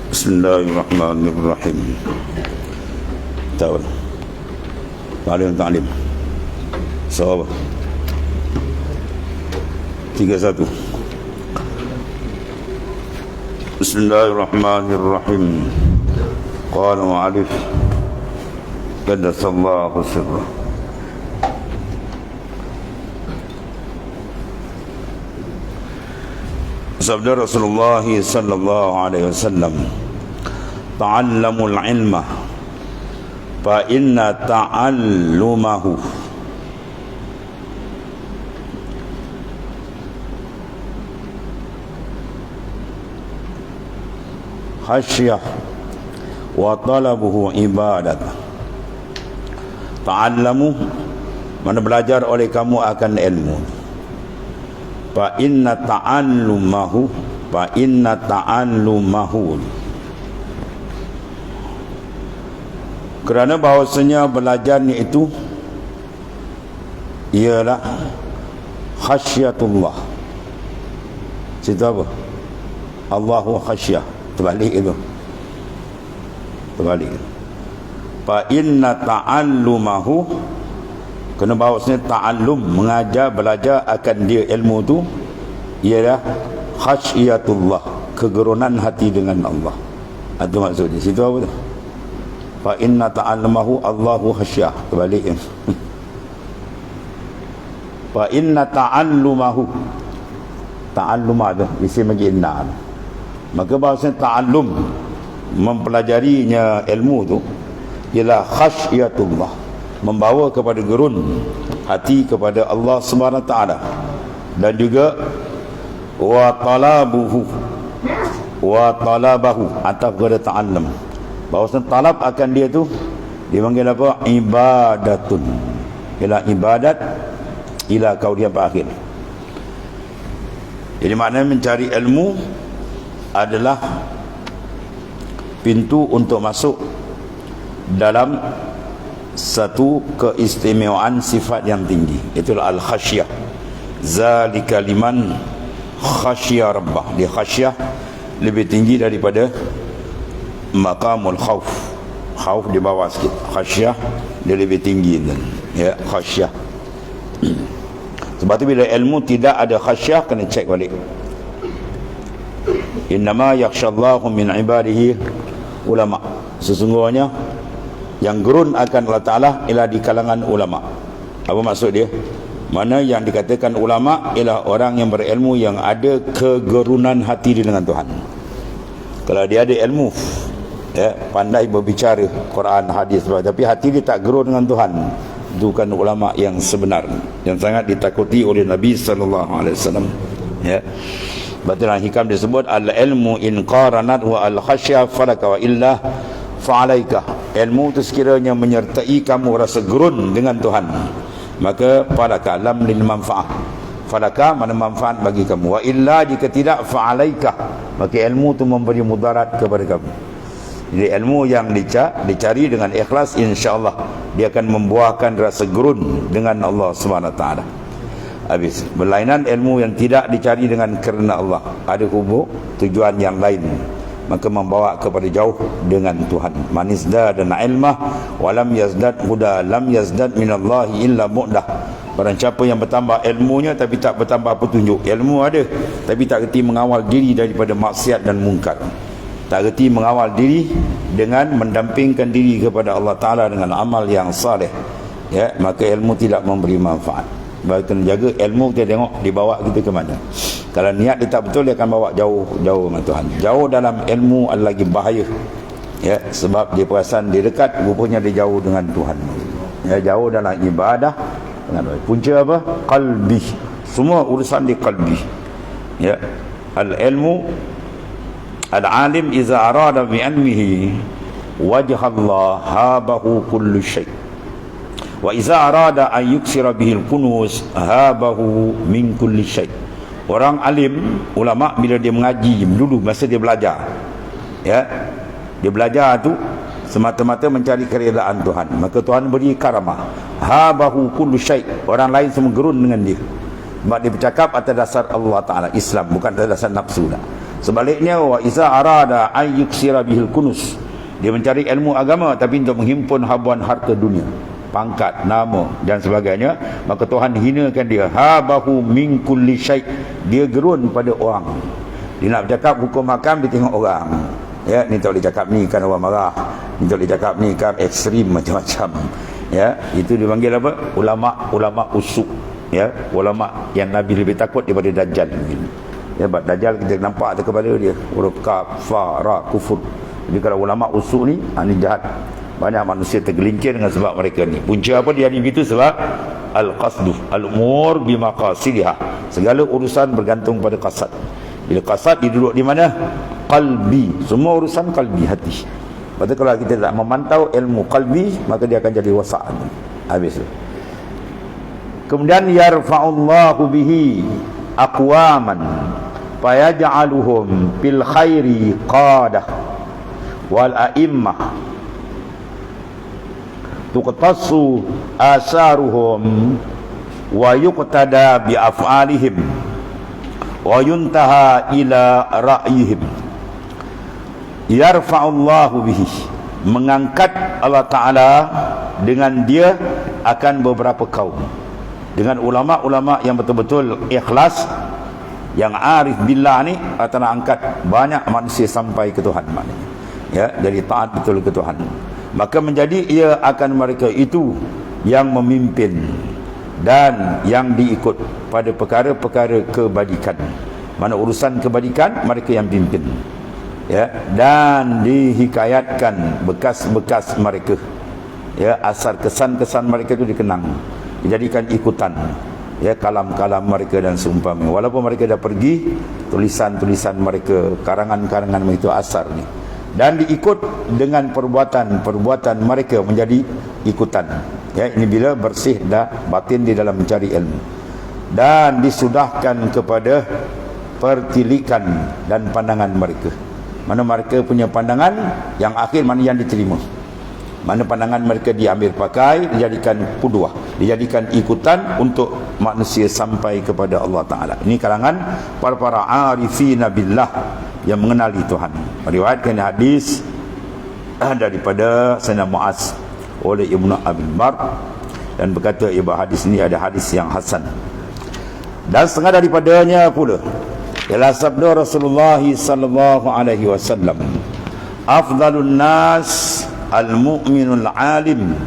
Bismillahirrahmanirrahim. Tahun Ta'lim Sahabat 31. Bismillahirrahmanirrahim. Qala mu'alif qaddasallahu sirrah. Sabda Rasulullah sallallahu alaihi wasallam, ta'allamul ilma fa inna ta'allumahu khasyah wa talabuhu ibadat. Ta'allamu, mana belajar oleh kamu akan ilmu. Fa inna ta'allumahu, fa inna ta'allumahu, kerana bahawasanya belajarnya itu ialah khasyatullah. Situ apa? Allahu khasyah. Terbalik itu. Terbalik. Fa inna ta'allumahu, kerana bahawasanya ta'allum, mengajar, belajar akan dia ilmu tu ialah khasyatullah, kegerunan hati dengan Allah. Itu maksudnya. Situ apa tu? Fa inna ta'allumahu Allahu khasyah. Terbalik. Fa inna ta'allumahu, ta'allumah tu isim bagi inna. Maka bahasanya ta'allum, mempelajarinya ilmu tu ialah khasyatullah, membawa kepada gerun hati kepada Allah Subhanahu Wa Taala. Dan juga wa talabahu atau kepada ta'allum, bahawasanya talab akan dia tu dipanggil apa? Ibadatun. Ialah ibadat ila kauliah akhir. Jadi maknanya mencari ilmu adalah pintu untuk masuk dalam satu keistimewaan sifat yang tinggi, itulah al-khasyah. Zalika liman khasyah rabbah. Dia khasyah lebih tinggi daripada maqamul khauf. Khauf di bawah sikit, khasyah dia lebih tinggi dan ya, khasyah. Sebab tu bila ilmu tidak ada khasyah, kena cek balik. Innama yakhshallahu min ibadihi ulama. Sesungguhnya yang gerun akan Allah Ta'ala ialah di kalangan ulama. Apa maksud dia? Mana yang dikatakan ulama ialah orang yang berilmu, yang ada kegerunan hati dengan Tuhan. Kalau dia ada ilmu, ya, pandai berbicara Quran, hadis, tapi hati dia tak gerun dengan Tuhan, itu kan ulama yang sebenar, yang sangat ditakuti oleh Nabi SAW. Ya. Dalam hikam disebut al-ilmu in qaranat wa al-khasyah falaka wa illa fa'alaika. Ilmu itu sekiranya menyertai kamu rasa gerun dengan Tuhan, maka falaka lam lil manfaah. Falaka mana manfaat bagi kamu, wa illa jika tidak fa'alaika, maka ilmu itu memberi mudarat kepada kamu. Jadi ilmu yang dicari dengan ikhlas, insya-Allah dia akan membuahkan rasa gerun dengan Allah Subhanahu Wa Taala. Habis. Berlainan ilmu yang tidak dicari dengan kerana Allah, ada tujuan yang lain, maka membawa kepada jauh dengan Tuhan. Man izdada ilmah wa lam yazdad huda lam yazdad minallahi illa mu'dah. Barang siapa yang bertambah ilmunya tapi tak bertambah petunjuk. Ilmu ada tapi tak reti mengawal diri daripada maksiat dan mungkar, tak reti mengawal diri dengan mendampingkan diri kepada Allah Ta'ala dengan amal yang saleh, ya, maka ilmu tidak memberi manfaat. Baik, kena jaga ilmu, kita tengok dibawa kita ke mana. Kalau niat dia tak betul, dia akan bawa jauh dengan Tuhan. Jauh dalam ilmu adalah lagi bahaya, ya, sebab dia perasan dia dekat, rupanya dia jauh dengan Tuhan. Ya, jauh dalam ibadah dengan baik. Punca apa? Qalbi. Semua urusan di qalbi. Ya, al-ilmu, al-alim iza arada bi ilmihi wajha Allah habahu kullu syai'. Wa iza arada an yuksira bihil kunuz habahu min kulli syai'. Orang alim, ulama, bila dia mengaji dulu masa dia belajar, ya, dia belajar tu semata-mata mencari keredaan Tuhan, maka Tuhan beri karamah. Habahu kullu syai'. Orang lain semua gerun dengan dia, sebab dia bercakap atas dasar Allah Ta'ala, Islam, bukan atas dasar nafsu dah. Sebaliknya, wa iza arada ay yuksira bihil kunus, dia mencari ilmu agama tapi untuk menghimpun habuan harta dunia, pangkat, nama dan sebagainya, maka Tuhan hinakan dia. Habahu min kulli syai', dia gerun pada orang. Dia nak bercakap hukum hakam, dia tengok orang. Ya, ni tak boleh cakap ni kan orang marah, ni tak boleh cakap ni kan ekstrim macam-macam. Ya, itu dipanggil apa? Ulama usuk. Ya, ulama yang Nabi lebih takut daripada Dajjal mungkin. Ya, sebab Dajjal kita nampak atas kepala dia huruf kaf, fa, ra, kufur. Jadi kalau ulama usuk ni, ni jahat. Banyak manusia tergelincir dengan sebab mereka ni. Punca apa dia begitu? Sebab al-qasdu, al-umur bimaqasidiha, segala urusan bergantung pada qasad. Bila qasad dia duduk di mana? Qalbi. Semua urusan qalbi, hati. Lepas tu kalau kita tak memantau ilmu qalbi, maka dia akan jadi wasak. Habis. Kemudian yarfa'ullahu bihi aqwaman fayaj'aluhum fil khairi qadah wal a'immah tuqtassu asaruhum wa yuqtada bi af'alihim wa yuntaha ila ra'yihim. Yarfa'ullahu bihi, mengangkat Allah Ta'ala dengan dia akan beberapa kaum, dengan ulama-ulama yang betul-betul ikhlas, yang arif billah ni, akan angkat banyak manusia sampai ke Tuhan maknanya. Ya, jadi taat betul ke Tuhan. Maka menjadi ia akan mereka itu yang memimpin dan yang diikut pada perkara-perkara kebajikan. Mana urusan kebajikan, mereka yang pimpin. Ya, dan dihikayatkan bekas-bekas mereka. Ya, asar kesan-kesan mereka itu dikenang, dijadikan ikutan. Ya, kalam-kalam mereka dan seumpamanya. Walaupun mereka dah pergi, tulisan-tulisan mereka, karangan-karangan mereka itu asar ni, dan diikut dengan perbuatan-perbuatan mereka menjadi ikutan. Ya, ini bila bersih dah batin di dalam mencari ilmu, dan disudahkan kepada pertilikan dan pandangan mereka. Mana mereka punya pandangan yang akhir, mana yang diterima, mana pandangan mereka diambil pakai, dijadikan qudwah, dijadikan ikutan untuk manusia sampai kepada Allah Ta'ala. Ini kalangan para arifina billah yang mengenali Tuhan. Meriwayatkan hadis daripada Sayyidina Muaz oleh Ibnu Abil Bar, dan berkata hadis ini ada hadis yang hasan. Dan setengah daripadanya pula ialah sabda Rasulullah sallallahu alaihi wasallam, afdalun nas al-mu'minul alim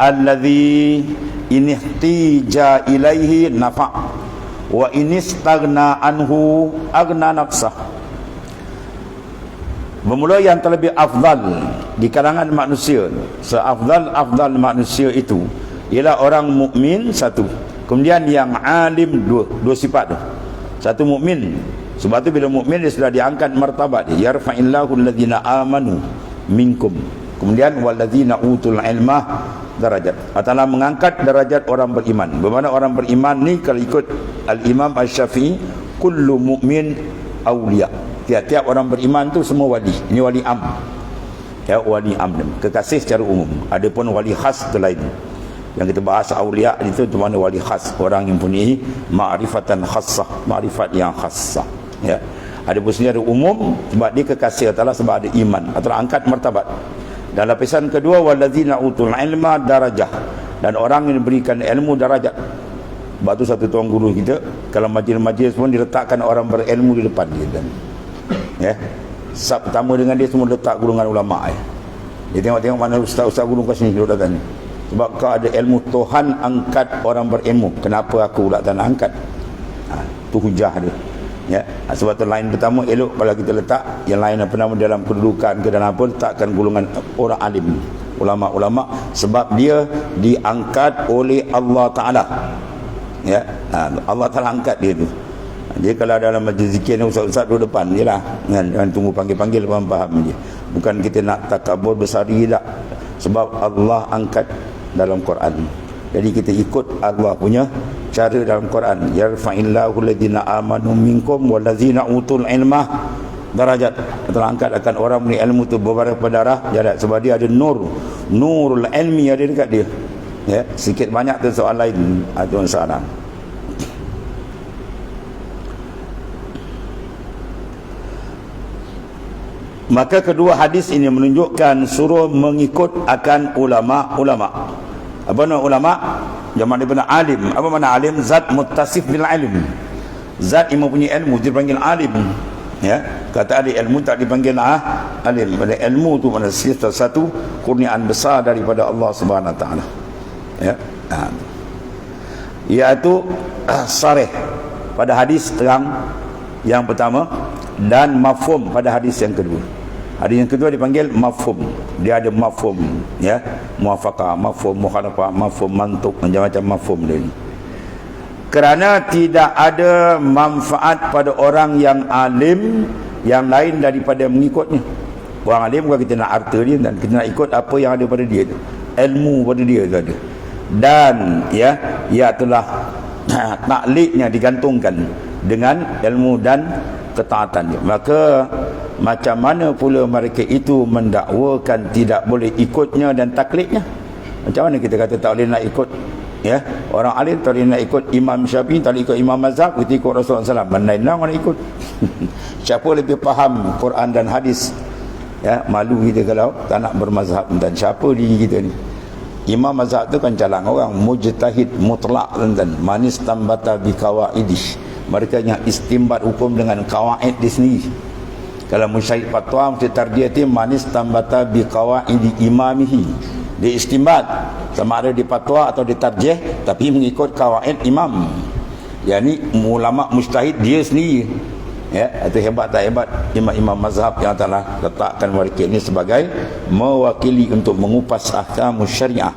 alladhi in ihtija ilaihi nafa' wa in istaghna anhu aghna nafsah. Bermula yang terlebih afdal di kalangan manusia, seafdal manusia itu ialah orang mukmin satu, kemudian yang alim dua sifat tu. Satu mukmin, sebab tu bila mukmin dia sudah diangkat martabat dia, yarfa'illahu alladhina amanu minkum, kemudian walladzina utul ilma darajat. Allah mengangkat darajat orang beriman. Bermakna orang beriman ni kalau ikut al-Imam Asy-Syafi'i, kullu mu'min awliya, tiap-tiap orang beriman tu semua wali. Ini wali am. Ya, wali am, kekasih secara umum. Adapun wali khas tu lain. Yang kita bahas awliya itu mana wali khas, orang yang punya ma'rifatan khassah, ma'rifat yang khassah. Ya. Adapun secara umum, sebab dia kekasih Allah, sebab ada iman, atau angkat martabat. Dan lapisan kedua, walladzina utul ilma darajah, dan orang yang diberikan ilmu darajat. Sebab tu satu tuan guru kita, kalau majlis-majlis pun diletakkan orang berilmu di depan dia kan. Ya. Sab pertama dengan dia semua letak golongan ulama ya. Dia tengok mana ustaz-ustaz guru kat sini duduk ni. Sebab kau ada ilmu, Tuhan angkat orang berilmu. Kenapa aku pula tak nak angkat? Tu hujah dia. Ya, sebab tu lain pertama elok kalau kita letak yang lain apa nama dalam kedudukan ke dalam apa, letakkan golongan orang alim, ulama-ulama, sebab dia diangkat oleh Allah Ta'ala. Ya, Allah Ta'ala angkat dia tu. Dia kalau dalam majlis zikir ni ustaz-ustaz duduk depan je lah, jangan tunggu panggil-panggil, faham je. Bukan kita nak takabur besari tak, sebab Allah angkat dalam Quran. Jadi kita ikut Allah punya cara dalam Quran. Yarfa'illahu alladhina amanu minkum wallazina utul ilma darajat. Telah angkat akan orang punya ilmu tu beberapa darah jarak, sebab dia ada nurul ilmi ada dekat dia. Ya, sikit banyak tu soal lain, itu masalah. Maka kedua hadis ini menunjukkan suruh mengikut akan ulama-ulama. Apa nama ulama? Jamak daripada alim. Apa makna alim? Zat muttasif bil ilm. Zat yang mempunyai ilmu dipanggil alim. Ya, kata ahli ilmu tak dipanggil alim. Pada ilmu tu mana satu kurniaan besar daripada Allah Subhanahu Wa Taala. Ya. Iaitu sarih pada hadis terang yang pertama dan mafhum pada hadis yang kedua. Hadis yang kedua dipanggil mafhum. Dia ada mafhum, ya, muafaqah, mafhum mukhalafah, mafhum mantuk, macam-macam mafhum dia ni. Kerana tidak ada manfaat pada orang yang alim yang lain daripada mengikutnya. Orang alim bukan kita nak harta dia, dan kita nak ikut apa yang ada pada dia tu. Ilmu pada dia tu ada. Dan ya, ia telah taklidnya digantungkan dengan ilmu dan ketaatan dia. Maka macam mana pula mereka itu mendakwakan tidak boleh ikutnya dan taklidnya? Macam mana kita kata tak boleh nak ikut, ya, orang alim tak boleh nak ikut Imam Syafi'i, tak boleh ikut Imam Mazhab, kita ikut Rasulullah SAW. Mana orang nak ikut? Siapa lebih faham Quran dan hadis? Ya, malu kita kalau tak nak bermazhab. Dan siapa diri kita ni? Imam Mazhab tu kan calang orang mujtahid mutlak, tuan-tuan. Manis tambata bi qawaidih. Mereka yang istimbat hukum dengan kawaid di sendiri. Kalau mujtahid fatwa mesti tarjih manis tambata bi qawaidi imamihi. Dia istimbat sama ada di fatwa atau di tarjih, tapi mengikut kawaid imam. Yani ulama mujtahid dia sendiri. Ya, itu hebat tak hebat imam-imam mazhab yang telah letakkan mereka ini sebagai mewakili untuk mengupas ahkam syariah.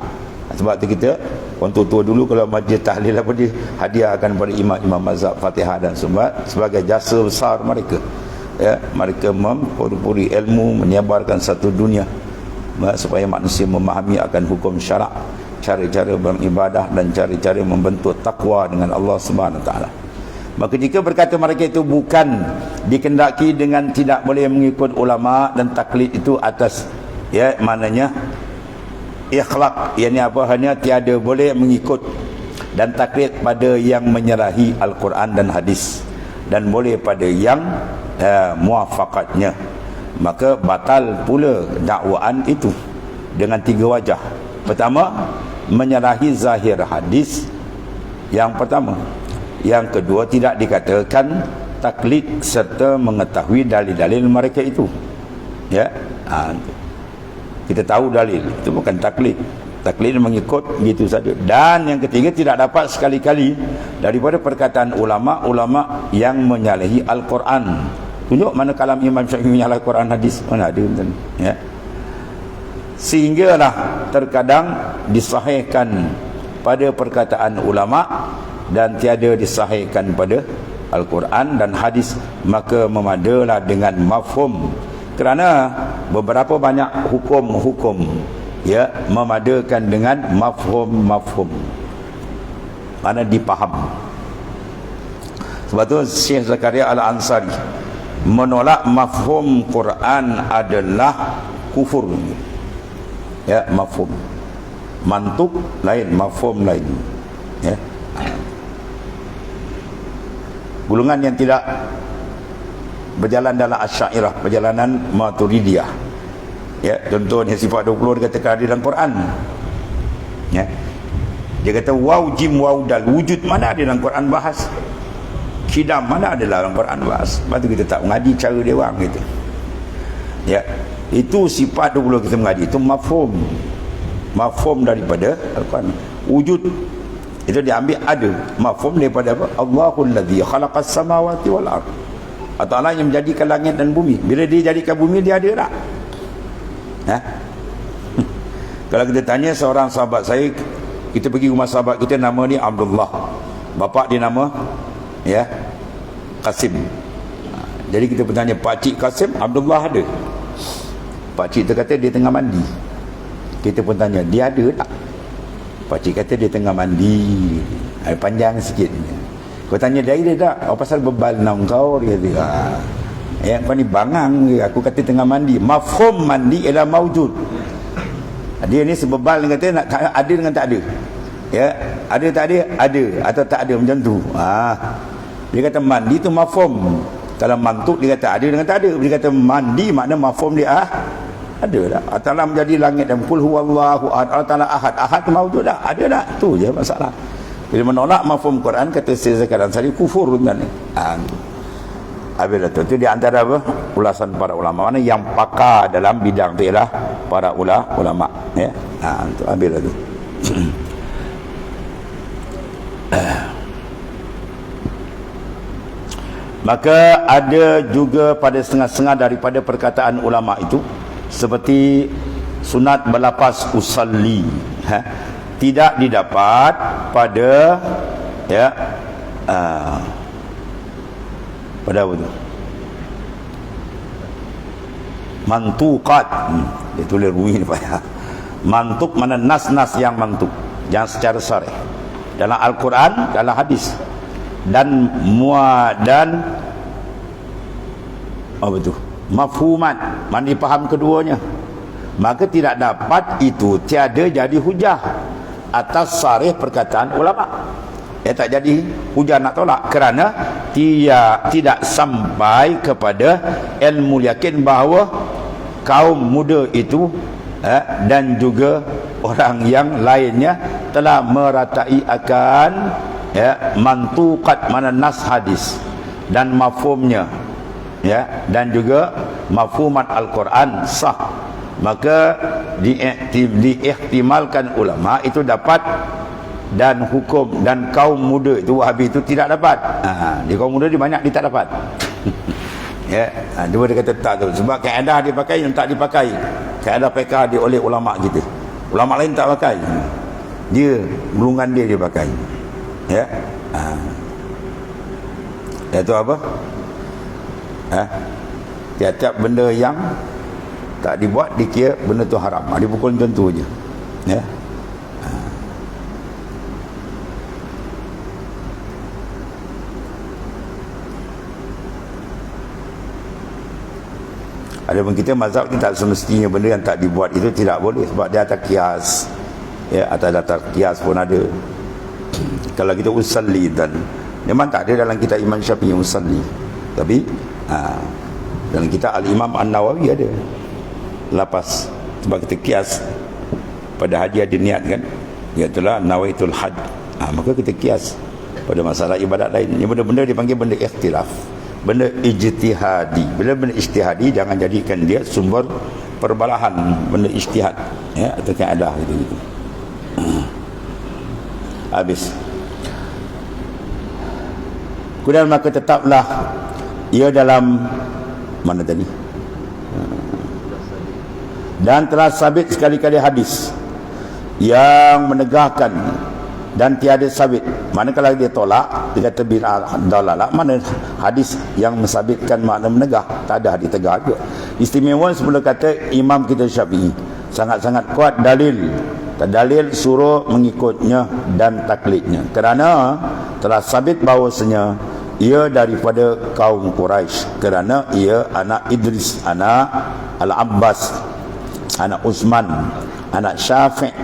Sebab tu kita orang tua dulu kalau majlis tahlil apa dia hadiahkan kepada imam-imam mazhab Fatihah dan Sumbat sebagai jasa besar mereka. Ya, mereka mempuri ilmu, menyebarkan satu dunia supaya manusia memahami akan hukum syarak, cara-cara beribadah dan cara-cara membentuk takwa dengan Allah Subhanahu Wa Taala. Maka jika berkata mereka itu bukan dikendaki dengan tidak boleh mengikut ulama dan taklid itu atas, ya, maknanya ikhlaq, yakni apa, hanya tiada boleh mengikut dan taklid pada yang menyerahi Al-Quran dan hadis, dan boleh pada yang muafaqatnya, maka batal pula dakwaan itu dengan tiga wajah. Pertama, menyerahi zahir hadis yang pertama. Yang kedua, tidak dikatakan taklid serta mengetahui dalil-dalil mereka itu. Ya, kita tahu dalil, itu bukan taklid. Taklid mengikut gitu saja. Dan yang ketiga, tidak dapat sekali-kali daripada perkataan ulama-ulama yang menyalahi Al-Quran. Tunjuk mana kalam Imam Syafi'i menyalahi Al-Quran hadis? Mana ada? Ya. Sehinggalah terkadang disahihkan pada perkataan ulama dan tiada disahihkan pada Al-Quran dan hadis, maka memadalah dengan mafhum. Kerana beberapa banyak hukum-hukum, ya, memadakan dengan mafhum, mana dipaham. Sebab tu Syekh Zakaria Al-Ansari menolak mafhum Quran adalah kufur. Ya, mafhum. Mantuk lain, mafhum lain. Ya. Golongan yang tidak berjalan dalam Asy'ariyah, perjalanan Maturidiyah. Ya, contohnya sifat 20 dikatakan ada dalam Quran. Ya. Dia kata waw jim waw dal, wujud mana ada dalam Quran bahas. Kidam mana ada dalam Quran bahas. Lepas tu kita tak mengaji cara dia orang gitu. Ya. Itu sifat 20 kita mengaji, itu mafhum. Mafhum daripada Al-Quran. Wujud itu diambil ada mafhum daripada apa? Allahul ladzi khalaqas samawati wal ard. Allah yang menjadikan langit dan bumi. Bila dia jadikan bumi, dia ada tak? Ha? Kalau kita tanya seorang sahabat saya, kita pergi rumah sahabat kita, nama dia Abdullah, bapa dia nama, ya, Qasim. Jadi kita bertanya, Pak Cik Qasim, Abdullah ada? Pak Cik tu kata dia tengah mandi. Kita pun tanya, dia ada tak? Pak Cik kata dia tengah mandi. Panjang sikit. Kau tanya dia ada tak? Oh, pasal bebal nak kau, dia kata. Yang kau ni bangang. Aku kata tengah mandi. Mafhum mandi ialah maujud. Dia ni sebebal, dia kata nak ada dengan tak ada. Ya, ada tak ada? Ada atau tak ada, macam tu. Dia kata mandi tu mafhum. Kalau mantuk dia kata ada dengan tak ada. Dia kata mandi makna mafhum dia ada tak? Allah Ta'ala menjadi langit dan kul huwallahu ahad. Allah Ta'ala ahad. Ahad tu maujud tak? Ada tak? Tu je masalah. Bila menolak mafhum Quran, kata Syekh Zakaria Ansari, kufur dengan ni. Habis dah tu. Itu di antara apa? Ulasan para ulama. Mana yang pakar dalam bidang tu ialah para ulama. Ya. Tu habis dah tu. Maka ada juga pada setengah-setengah daripada perkataan ulama itu seperti sunat berlapas usalli, tidak didapat pada pada apa tu? Mantuqat. Dia tulis ruih ni Pak. Mantuk mana nas-nas yang mantuk, yang secara sharih. Dalam Al-Quran, dalam hadis. Dan dan apa tu? Mafhuman, mana dipaham keduanya. Maka tidak dapat itu tiada jadi hujah atas sharih perkataan ulama. Tak jadi hujah nak tolak kerana tidak sampai kepada ilmu yakin bahawa kaum muda itu dan juga orang yang lainnya telah meratai akan mantuqat mana nas hadis dan mafhumnya, dan juga mafhumat Al-Quran sah. Maka diihtimalkan ulama itu dapat, dan hukum dan kaum muda itu Wahabi itu tidak dapat. Di kaum muda dia banyak dia tak dapat. Dia kata tak tu sebab kaedah dia pakai yang tak dipakai. Kaedah fiqh dia oleh ulama kita. Ulama lain tak pakai. Dia golongan dia pakai. Itu apa? Tiap-tiap benda yang tak dibuat dikira benda tu haram. Dia pukul macam tu je. Ada pun kita mazhab ni tak semestinya benda yang tak dibuat itu tidak boleh sebab dia atas kias. Atas kias pun ada. Kalau kita usalli, dan memang tak ada dalam kitab Imam Syafi'i usalli, tapi dalam kitab Al-Imam An-Nawawi ada lapas sebab kita kias pada haji ada niat kan, iaitulah nawaitul hajj. Maka kita kias pada masalah ibadat lain. Ini benda-benda dipanggil benda ikhtilaf, benda ijtihadi. Bila benda ijtihadi jangan jadikan dia sumber perbalahan, benda ijtihad atau kaedah gitu. Habis. Kemudian maka tetaplah ia dalam mana tadi? Dan telah sabit sekali-kali hadis yang menegahkan dan tiada sabit. Manakala dia tolak, dia kata bid'ah dalalah, mana hadis yang mensabitkan makna menegah? Tak ada hadis tegak juga. Istimewa sebelum kata Imam kita Syafi'i sangat-sangat kuat dalil suruh mengikutnya dan taklidnya kerana telah sabit bahawasanya ia daripada kaum Quraisy, kerana ia anak Idris, anak Al-Abbas, anak Utsman, anak Syafi',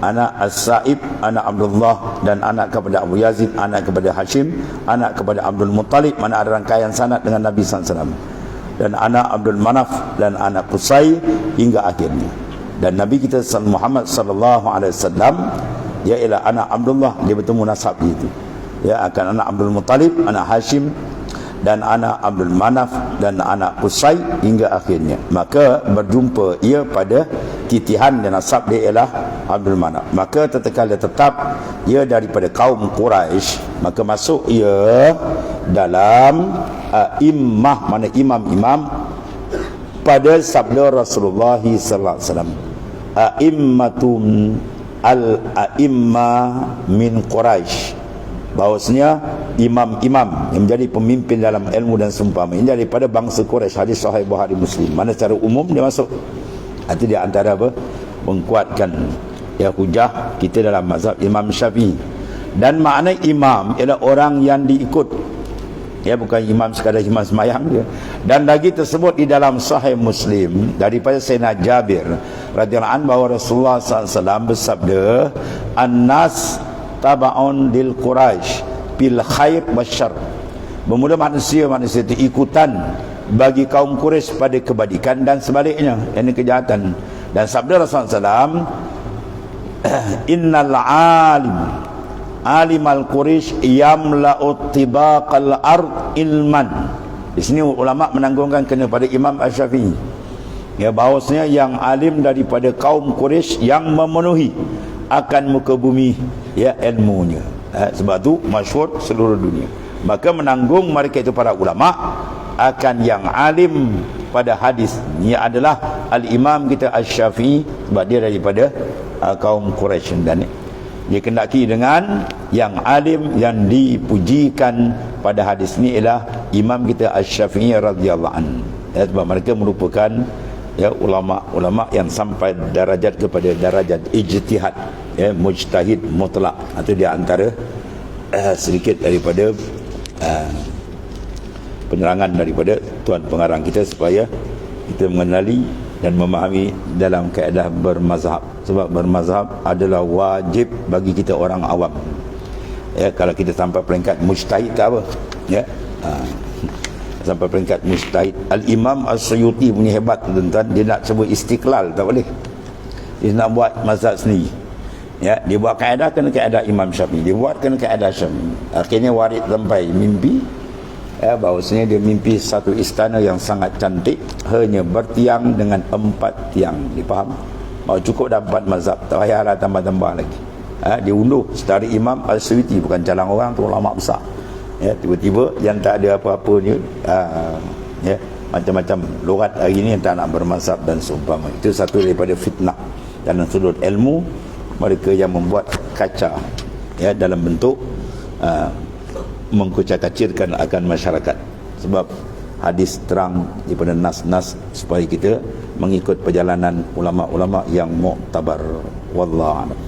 anak As-Sa'ib, anak Abdullah, dan anak kepada Abu Yazid, anak kepada Hashim, anak kepada Abdul Muttalib, mana ada rangkaian sanad dengan Nabi SAW, dan anak Abdul Manaf, dan anak Qusay, hingga akhirnya. Dan Nabi kita Muhammad sallallahu alaihi wasallam dia ialah anak Abdullah, dia bertemu nasab itu. Akan anak Abdul Muttalib, anak Hashim, dan anak Abdul Manaf, dan anak Qusay, hingga akhirnya. Maka berjumpa ia pada titihan dan nasab dia ialah Abdul Manaf. Maka tatkala tetap ia daripada kaum Quraisy, maka masuk ia dalam immah, mana imam-imam pada sabda Rasulullah sallallahu alaihi wasallam, a'immatun al-a'imma min Quraisy, bahawasanya imam-imam yang menjadi pemimpin dalam ilmu dan seumpama ini daripada bangsa Quraisy. Hadis sahih Bukhari Muslim, mana secara umum dia masuk. Itu dia antara apa? Menguatkan hujah kita dalam mazhab Imam Syafi'i. Dan makna imam ialah orang yang diikut, bukan imam sekadar imam semayang dia. Dan lagi tersebut di dalam Sahih Muslim daripada Sayyidina Jabir radhiyallahu anhu bahawa Rasulullah SAW bersabda, "An-nas taba'un lil Quraisy bil khair wasyarr." bermula manusia itu ikutan bagi kaum Quraisy pada kebaikan dan sebaliknya, yakni kejahatan. Dan sabda Rasulullah SAW, innal alimal Quraisy yamla'u tibaqal ard ilman. Di sini ulama menanggungkan kena pada Imam Asy-Syafi'i, ya, bahawasanya yang alim daripada kaum Quraisy yang memenuhi akan muka bumi, ya, ilmunya. Sebab tu masyhur seluruh dunia. Maka menanggung mereka itu para ulama akan yang alim pada hadis ni adalah al-imam kita Asy-Syafi'i, sebab dia daripada kaum Quraisy, dan dia kendaki dengan yang alim yang dipujikan pada hadis ni ialah imam kita Asy-Syafi'i radhiyallahu anhu, ya, sebab mereka merupakan, ya, ulama yang sampai darajat kepada darajat ijtihad, ya, mujtahid mutlak. Itu di antara sedikit daripada penerangan daripada tuan pengarang kita supaya kita mengenali dan memahami dalam kaedah bermazhab. Sebab bermazhab adalah wajib bagi kita orang awam, ya. Kalau kita sampai peringkat mujtahid tak apa, ya, sampai peringkat mujtahid. Al-Imam As-Suyuti punya hebat, tuan-tuan, dia nak sebut istiqlal tak boleh, dia nak buat mazhab sendiri, ya. Dia buat kaedah kena kaedah Imam Syafi'i, dia buat kena kaedah Syafi'i. Akhirnya warid sampai mimpi, ya, bahawasanya dia mimpi satu istana yang sangat cantik, hanya bertiang dengan 4 tiang. Dipaham? Mau cukup dah 4 mazhab, tak payahlah tambah-tambah lagi. Dia unduh secara Imam Al-Suyuti, bukan calang orang tu, ulama besar, ya. Tiba-tiba yang tak ada apa-apanya, ya, macam-macam logat hari ni yang tak nak bermazhab dan seumpama. Itu satu daripada fitnah dalam sudut ilmu, mereka yang membuat kaca, ya, dalam bentuk mengkucak-kacirkan akan masyarakat. Sebab hadis terang daripada nas-nas supaya kita mengikut perjalanan ulama-ulama yang muktabar. Wallahu a'lam.